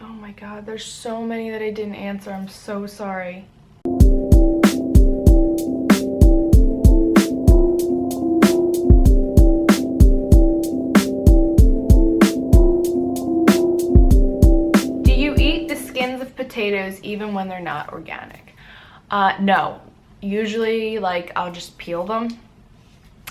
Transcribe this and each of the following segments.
Oh my god, there's so many that I didn't answer. I'm so sorry. Do you eat the skins of potatoes even when they're not organic? No. Usually, like, I'll just peel them.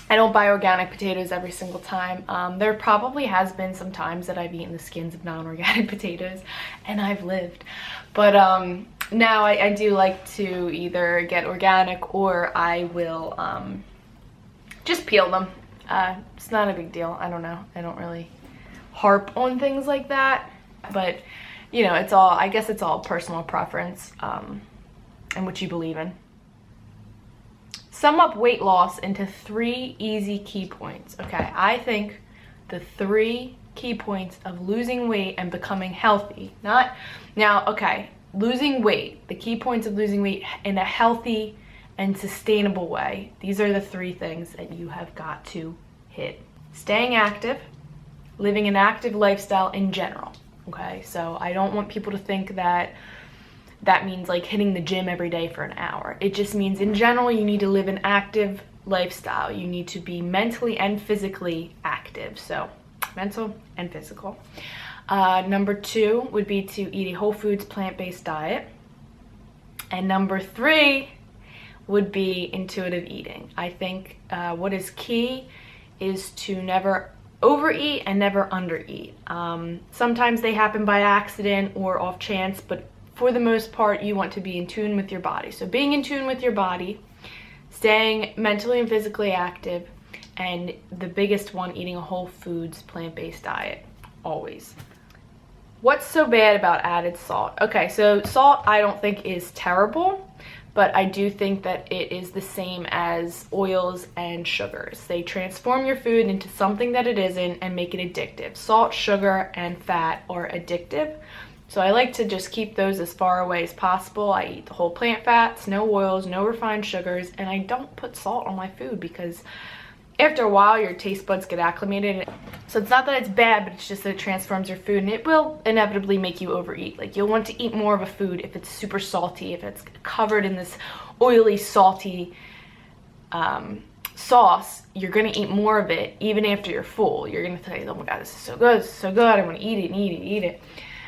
I don't buy organic potatoes every single time. There probably has been some times that I've eaten the skins of non-organic potatoes and I've lived. But now I do like to either get organic or I will just peel them. It's not a big deal. I don't know. I don't really harp on things like that. But, you know, it's all, I guess it's all personal preference and what you believe in. Sum up weight loss into 3 easy key points. Okay, I think the 3 key points of losing weight and becoming healthy. Not now, okay, losing weight, the key points of losing weight in a healthy and sustainable way. These are the 3 things that you have got to hit. Staying active, living an active lifestyle in general. Okay, so I don't want people to think that that means like hitting the gym every day for an hour. It just means in general you need to live an active lifestyle. You need to be mentally and physically active. So mental and physical. Number 2 would be to eat a whole foods plant-based diet. And number 3 would be intuitive eating. I think what is key is to never overeat and never undereat. Sometimes they happen by accident or off chance, but for the most part, you want to be in tune with your body. So being in tune with your body, staying mentally and physically active, and the biggest one, eating a whole foods plant-based diet, always. What's so bad about added salt? Okay, so salt I don't think is terrible, but I do think that it is the same as oils and sugars. They transform your food into something that it isn't and make it addictive. Salt, sugar, and fat are addictive. So I like to just keep those as far away as possible. I eat the whole plant fats, no oils, no refined sugars, and I don't put salt on my food because after a while your taste buds get acclimated. So it's not that it's bad, but it's just that it transforms your food and it will inevitably make you overeat. Like you'll want to eat more of a food if it's super salty, if it's covered in this oily, salty sauce, you're gonna eat more of it even after you're full. You're gonna say, oh my god, this is so good, this is so good, I want to eat it and eat it and eat it.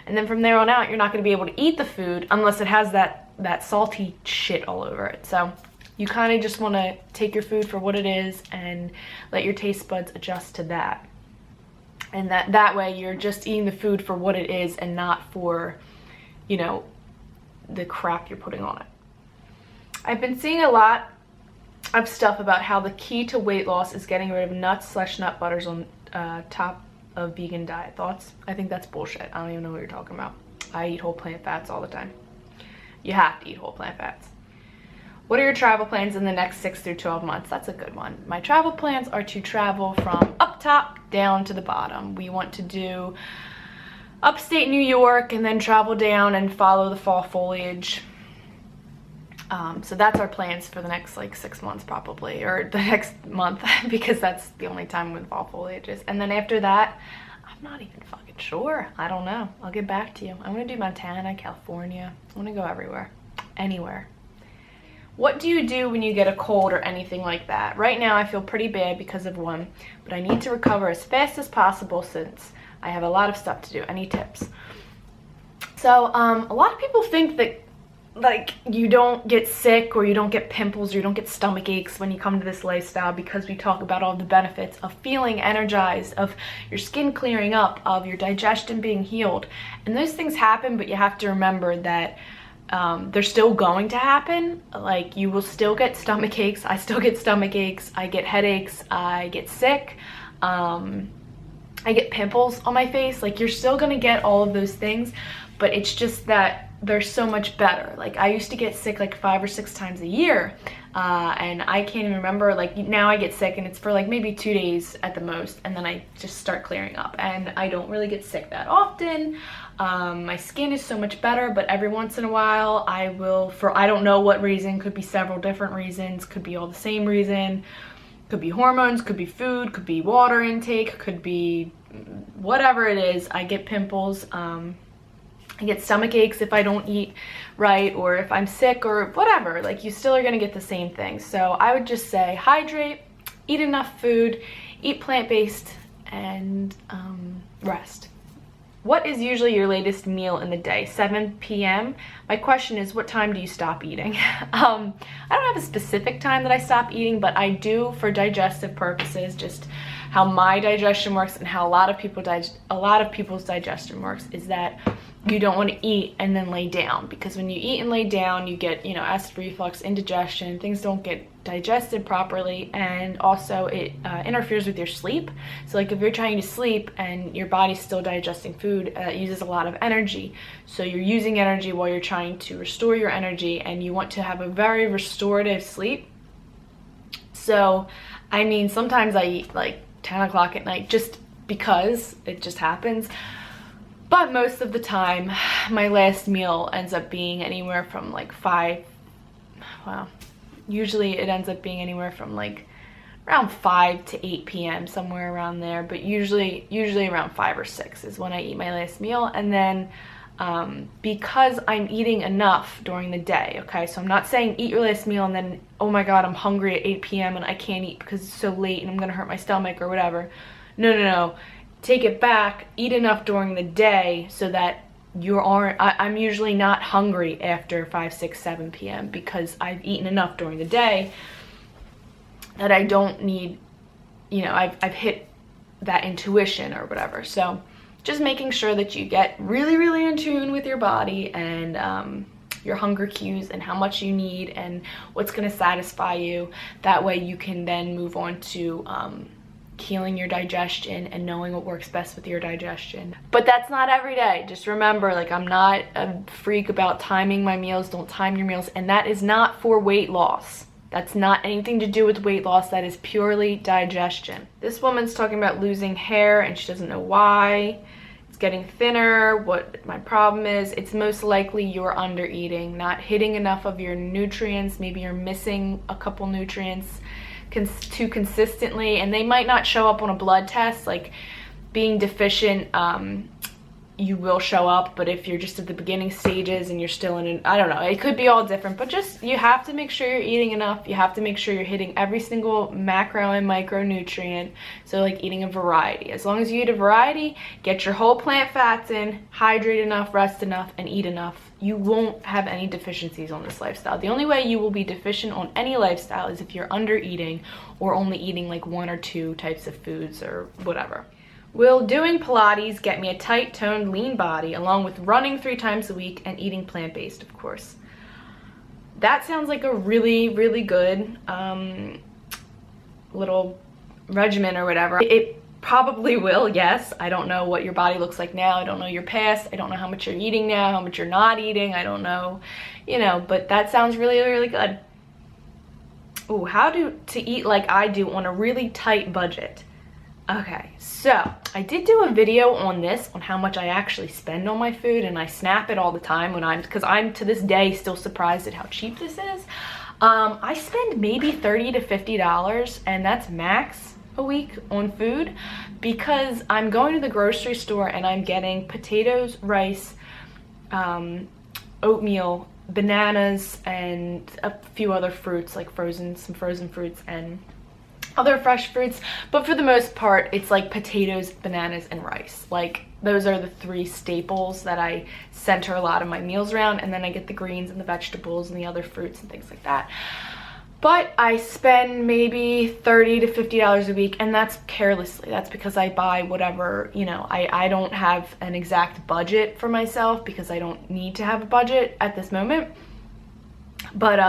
And then from there on out, you're not going to be able to eat the food unless it has that salty shit all over it. So you kind of just want to take your food for what it is and let your taste buds adjust to that. And that way you're just eating the food for what it is and not for, you know, the crap you're putting on it. I've been seeing a lot of stuff about how the key to weight loss is getting rid of nuts/nut butters on top of vegan diet. Thoughts? I think that's bullshit. I don't even know what you're talking about. I eat whole plant fats all the time. You have to eat whole plant fats. What are your travel plans in the next 6 through 12 months? That's a good one. My travel plans are to travel from up top down to the bottom. We want to do upstate New York and then travel down and follow the fall foliage. So that's our plans for the next like 6 months probably, or the next month because that's the only time when fall foliage is. And then after that, I'm not even fucking sure. I don't know. I'll get back to you. I want to do Montana, California. I want to go everywhere. Anywhere. What do you do when you get a cold or anything like that? Right now I feel pretty bad because of one, but I need to recover as fast as possible since I have a lot of stuff to do. Any tips? So a lot of people think that like you don't get sick or you don't get pimples or you don't get stomach aches when you come to this lifestyle because we talk about all the benefits of feeling energized, of your skin clearing up, of your digestion being healed. And those things happen, but you have to remember that they're still going to happen. Like you will still get stomach aches. I still get stomach aches. I get headaches. I get sick. I get pimples on my face. Like you're still gonna get all of those things, but it's just that they're so much better. Like I used to get sick like 5 or 6 times a year and I can't even remember. Like now I get sick and it's for like maybe 2 days at the most and then I just start clearing up and I don't really get sick that often. My skin is so much better, but every once in a while I will, for I don't know what reason, could be several different reasons, could be all the same reason, could be hormones, could be food, could be water intake, could be whatever it is, I get pimples. I get stomach aches if I don't eat right, or if I'm sick or whatever. Like, you still are gonna get the same thing. So I would just say hydrate, eat enough food, eat plant-based, and rest. What is usually your latest meal in the day? 7 p.m. My question is, what time do you stop eating? I don't have a specific time that I stop eating, but I do, for digestive purposes, just how my digestion works and how a lot of people's digestion works, is that you don't want to eat and then lay down, because when you eat and lay down, you get, acid reflux, indigestion, things don't get digested properly, and also it interferes with your sleep. So like if you're trying to sleep and your body's still digesting food, it uses a lot of energy. So you're using energy while you're trying to restore your energy, and you want to have a very restorative sleep. So, I mean, sometimes I eat like 10 o'clock at night just because it just happens. But most of the time, my last meal ends up being anywhere from like usually it ends up being anywhere from like around 5 to 8 p.m., somewhere around there. But usually around 5 or 6 is when I eat my last meal. And then because I'm eating enough during the day, okay? So I'm not saying eat your last meal and then, oh my God, I'm hungry at 8 p.m. and I can't eat because it's so late and I'm gonna hurt my stomach or whatever. No. Take it back, eat enough during the day so that I'm usually not hungry after 5, 6, 7 p.m. because I've eaten enough during the day that I don't need, I've hit that intuition or whatever. So just making sure that you get really, really in tune with your body and your hunger cues and how much you need and what's going to satisfy you. That way you can then move on to healing your digestion and knowing what works best with your digestion. But that's not every day. Just remember, like, I'm not a freak about timing my meals. Don't time your meals. And that is not for weight loss. That's not anything to do with weight loss. That is purely digestion. This woman's talking about losing hair and she doesn't know why. It's getting thinner. What my problem is, it's most likely you're under eating, not hitting enough of your nutrients. Maybe you're missing a couple nutrients too consistently, and they might not show up on a blood test. Like, being deficient, you will show up, but if you're just at the beginning stages and you're still I don't know, it could be all different. But just, you have to make sure you're eating enough. You have to make sure you're hitting every single macro and micronutrient. So like eating a variety. As long as you eat a variety, get your whole plant fats in, hydrate enough, rest enough, and eat enough, you won't have any deficiencies on this lifestyle. The only way you will be deficient on any lifestyle is if you're under eating or only eating like 1 or 2 types of foods or whatever. Will doing Pilates get me a tight, toned, lean body along with running 3 times a week and eating plant-based, of course? That sounds like a really, really good little regimen or whatever. It probably will, yes. I don't know what your body looks like now. I don't know your past. I don't know how much you're eating now, how much you're not eating. I don't know, but that sounds really, really good. Ooh, how to eat like I do on a really tight budget. Okay, so I did do a video on this, on how much I actually spend on my food, and I snap it all the time because I'm to this day still surprised at how cheap this is. I spend maybe $30 to $50, and that's max a week on food, because I'm going to the grocery store and I'm getting potatoes, rice, oatmeal, bananas, and a few other fruits, like some frozen fruits and other fresh fruits. But for the most part, it's like potatoes, bananas, and rice. Like, those are the 3 staples that I center a lot of my meals around, and then I get the greens and the vegetables and the other fruits and things like that. But I spend maybe $30 to $50 a week, and that's carelessly. That's because I buy whatever, I don't have an exact budget for myself because I don't need to have a budget at this moment. But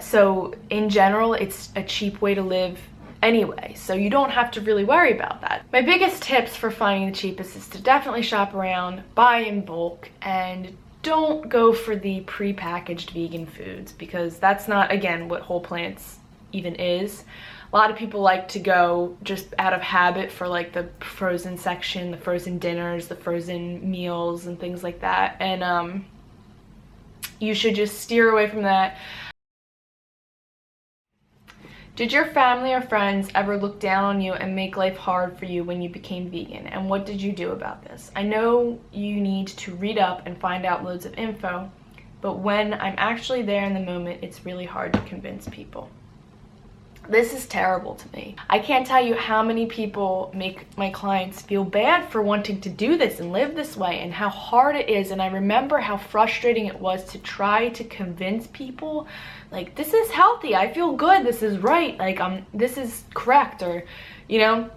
so in general, it's a cheap way to live anyway, so you don't have to really worry about that. My biggest tips for finding the cheapest is to definitely shop around, buy in bulk, and don't go for the pre-packaged vegan foods, because that's not, again, what whole plants even is. A lot of people like to go just out of habit for like the frozen section, the frozen dinners, the frozen meals, and things like that, and you should just steer away from that. Did your family or friends ever look down on you and make life hard for you when you became vegan? And what did you do about this? I know you need to read up and find out loads of info, but when I'm actually there in the moment, it's really hard to convince people. This is terrible to me. I can't tell you how many people make my clients feel bad for wanting to do this and live this way, and how hard it is. And I remember how frustrating it was to try to convince people, like, this is healthy, I feel good, this is right, like, this is correct, or, you know,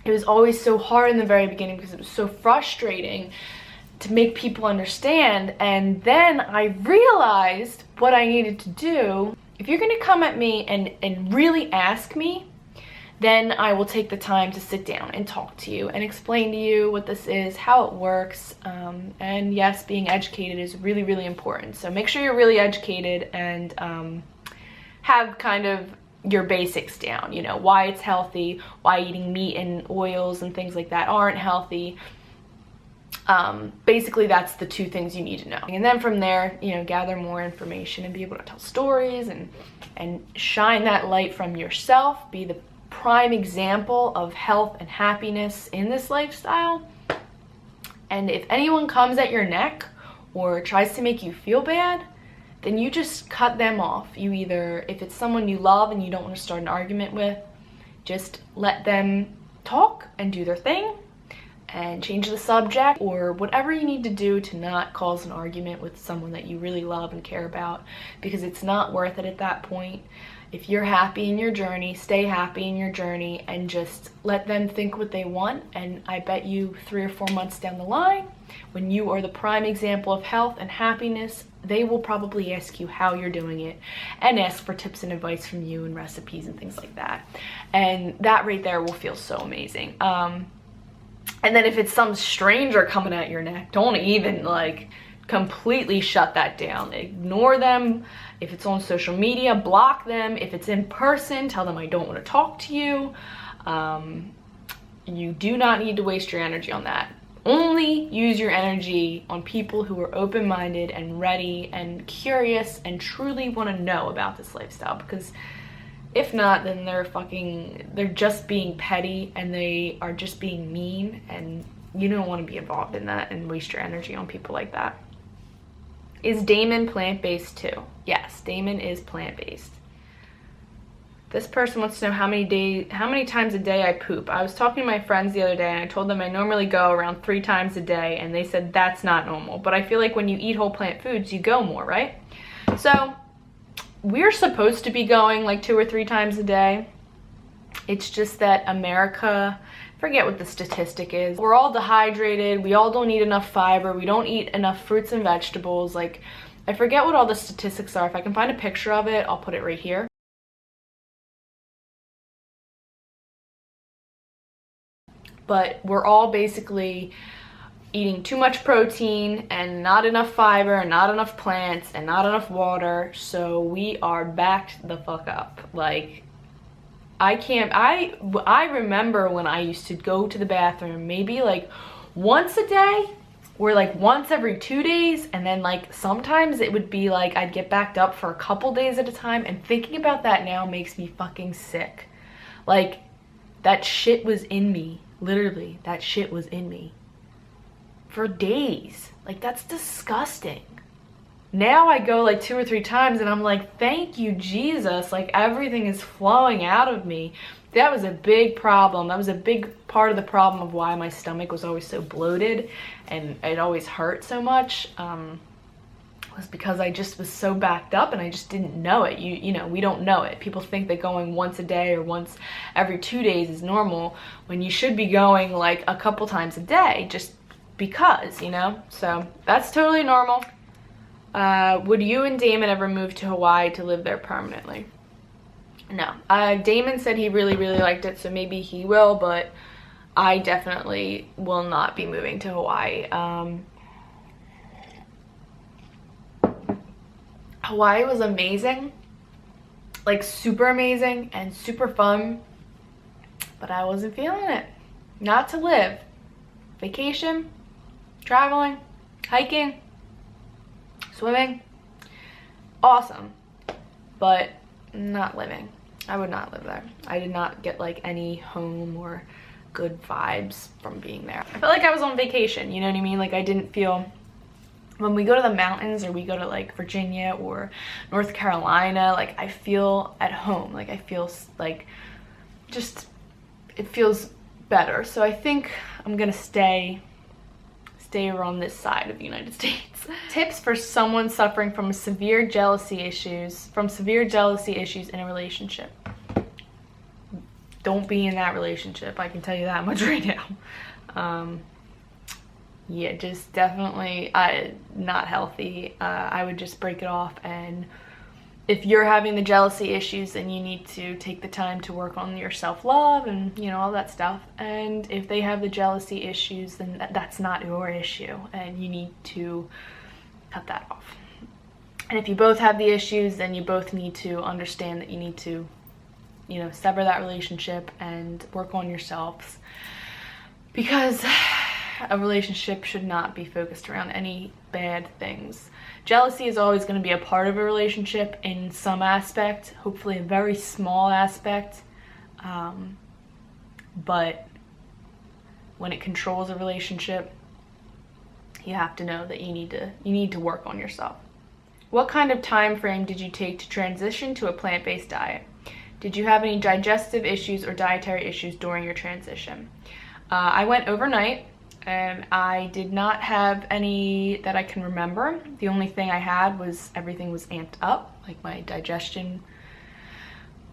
it was always so hard in the very beginning because it was so frustrating to make people understand. And then I realized what I needed to do. If you're gonna come at me and really ask me, then I will take the time to sit down and talk to you and explain to you what this is, how it works, and yes, being educated is really, really important. So make sure you're really educated and have kind of your basics down, you know, why it's healthy, why eating meat and oils and things like that aren't healthy. Basically that's the two things you need to know. And then from there, you know, gather more information and be able to tell stories and shine that light from yourself, be the prime example of health and happiness in this lifestyle. And if anyone comes at your neck or tries to make you feel bad, then you just cut them off. You either, if it's someone you love and you don't want to start an argument with, just let them talk and do their thing and change the subject, or whatever you need to do to not cause an argument with someone that you really love and care about, because it's not worth it at that point. If you're happy in your journey, stay happy in your journey and just let them think what they want. And I bet you 3 or 4 months down the line, when you are the prime example of health and happiness, they will probably ask you how you're doing it and ask for tips and advice from you and recipes and things like that. And that right there will feel so amazing. And then if it's some stranger coming at your neck, don't even like completely shut that down. Ignore them. If it's on social media, block them. If it's in person, tell them I don't want to talk to you. You do not need to waste your energy on that. Only use your energy on people who are open-minded and ready and curious and truly want to know about this lifestyle, because if not, then they're just being petty and they are just being mean, and you don't want to be involved in that and waste your energy on people like that. Is Damon plant-based too? Yes, Damon is plant-based. This person wants to know how many times a day I poop. I was talking to my friends the other day and I told them I normally go around 3 times a day, and they said that's not normal. But I feel like when you eat whole plant foods, you go more, right? So we're supposed to be going like 2 or 3 times a day. It's just that America, forget what the statistic is. We're all dehydrated. We all don't eat enough fiber. We don't eat enough fruits and vegetables. Like, I forget what all the statistics are. If I can find a picture of it, I'll put it right here. But we're all basically eating too much protein and not enough fiber and not enough plants and not enough water, so we are backed the fuck up. Like, I remember when I used to go to the bathroom maybe like once a day or like once every 2 days, and then like sometimes it would be like I'd get backed up for a couple days at a time, and thinking about that now makes me fucking sick. Like, that shit was in me. Literally, that shit was in me for days. Like, that's disgusting. Now I go like 2 or 3 times and I'm like, thank you, Jesus. Like, everything is flowing out of me. That was a big problem. That was a big part of the problem of why my stomach was always so bloated and it always hurt so much. Was because I just was so backed up and I just didn't know it. You know, we don't know it. People think that going once a day or once every 2 days is normal, when you should be going like a couple times a day, just because, you know? So that's totally normal. Would you and Damon ever move to Hawaii to live there permanently? No. Damon said he really, really liked it, so maybe he will, but I definitely will not be moving to Hawaii. Hawaii was amazing, like super amazing and super fun, but I wasn't feeling it. Not to live. Vacation, traveling, hiking, swimming, awesome, but not living. I would not live there. I did not get like any home or good vibes from being there. I felt like I was on vacation, you know what I mean? Like I didn't feel, when we go to the mountains or we go to like Virginia or North Carolina, like I feel at home. Like I feel like just, it feels better. So I think I'm gonna stay around this side of the United States. Tips for someone suffering from severe jealousy issues in a relationship. Don't be in that relationship. I can tell you that much right now. Yeah, just definitely not healthy. I would just break it off, and if you're having the jealousy issues, then you need to take the time to work on your self-love and, you know, all that stuff. And if they have the jealousy issues, then that's not your issue, and you need to cut that off. And if you both have the issues, then you both need to understand that you need to, you know, sever that relationship and work on yourselves, because a relationship should not be focused around any bad things. Jealousy is always going to be a part of a relationship in some aspect, hopefully a very small aspect, but when it controls a relationship, you have to know that you need to work on yourself. What kind of time frame did you take to transition to a plant-based diet? Did you have any digestive issues or dietary issues during your transition? I went overnight, and I did not have any that I can remember. The only thing I had was everything was amped up, like my digestion.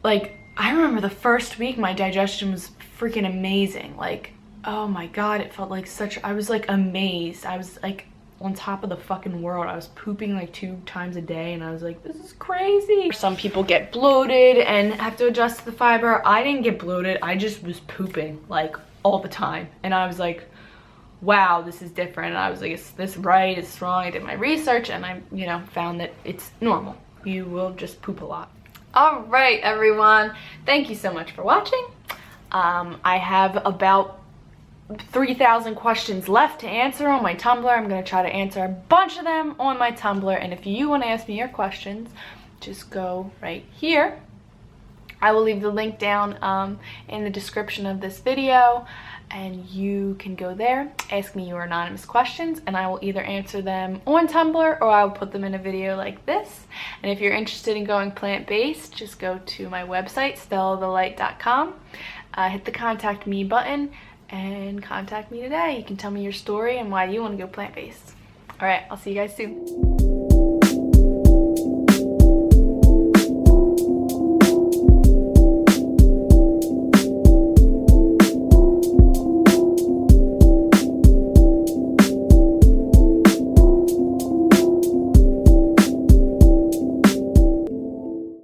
Like, I remember the first week my digestion was freaking amazing. Like, oh my God, it felt like I was like amazed. I was like on top of the fucking world. I was pooping like 2 times a day, and I was like, this is crazy. Some people get bloated and have to adjust to the fiber. I didn't get bloated. I just was pooping like all the time, and I was like, wow, this is different. And I was like, is this right? Is this wrong? I did my research, and I, you know, found that it's normal. You will just poop a lot. All right, everyone. Thank you so much for watching. I have about 3,000 questions left to answer on my Tumblr. I'm going to try to answer a bunch of them on my Tumblr. And if you want to ask me your questions, just go right here. I will leave the link down in the description of this video, and you can go there, ask me your anonymous questions, and I will either answer them on Tumblr or I will put them in a video like this. And if you're interested in going plant-based, just go to my website, STELLATHELIGHT.com, hit the contact me button, and contact me today. You can tell me your story and why you want to go plant-based. All right, I'll see you guys soon.